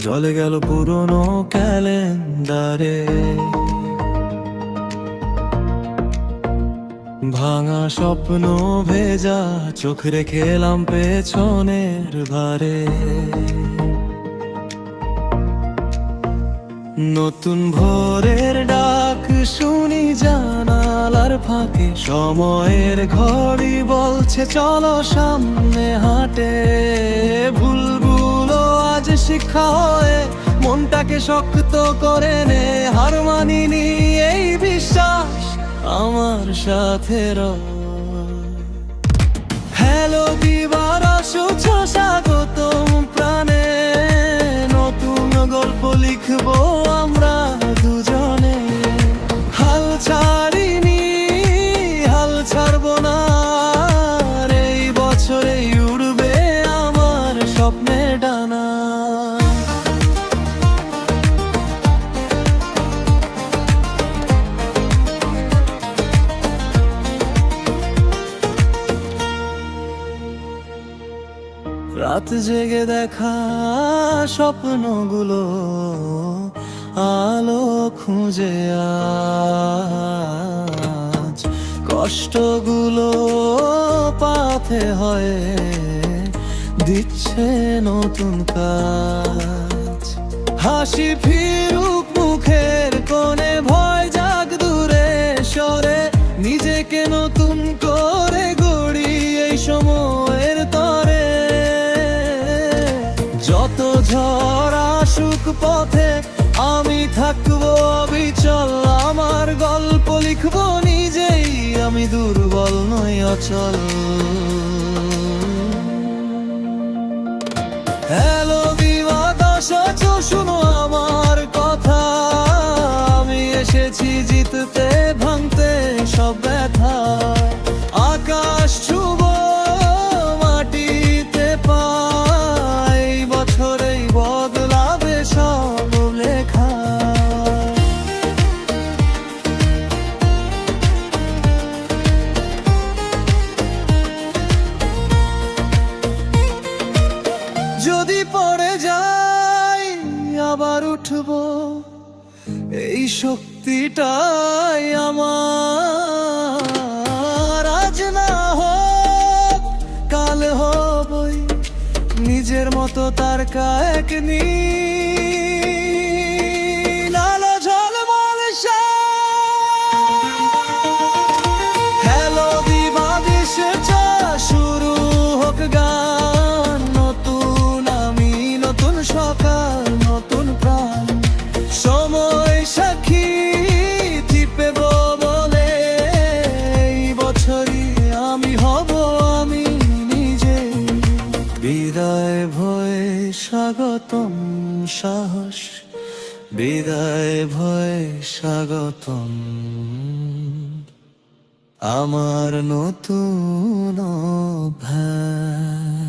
জ্বলে গেল পুরনো ক্যালেন্ডারে। ভাঙা স্বপ্ন ভেজা চোখ রেখে এলাম পেছনের ভারে। নতুন ভোরের ডাক শুনি জানালার ফাঁকে, সময়ের ঘড়ি বলছে চলো সামনে হাঁটে। ভুলগুলো আজ শিক্ষা হয়ে মনটাকে শক্ত করে নে, হার মানিনি এই বিশ্বাস আমার সাথে হ্যালো দিবারস স্বাগতম প্রাণে, নতুন গল্প লিখবো আমরা দুজনে। হাল ছাড়িনি, হাল ছাড়বো না, এই বছরেই উড়বে আমার স্বপ্নের ডানা। রাত জেগে দেখা স্বপ্নগুলো আলো খুঁজে আজ কষ্টগুলো পাথে হয়ে দিচ্ছে নতুন কাজ। হাসি ফিরুক মুখের কোণে, ভয় যাক দূরে সরে, নিজেকে নতুন করে গড়ি এই সময়ের তরে। যত ঝড় আসুক পথে আমি থাকবো অবিচল, আমার গল্প লিখবো নিজেই, আমি দুর্বল নই অচল। হ্যালো দিবাদশ শুনো আমার কথা, আমি এসেছি জিততে ভাঙতে সব ব্যথা। আকাশ ছুব মাটিতে পাই, বছরেই বদলাবে সব লেখা। যদি পড়ে যাই আবার উঠবো, এই শক্তিটাই আমার। আজ না হোক কাল হবই নিজের মতো তারকা এক নীল আলো ঝলমল হ্যালো দিবাদিশ শুরু হোক গান, নতুন আমি, নতুন সকাল, নতুন প্রাণ। সময় সাক্ষী টিপেব বলে এই বছরই আমি হব আমি নিজে। বিদায় ভয়ে স্বাগতম সাহস, বিদায় ভয়ে স্বাগতম আমার নতুন অভ্যাস।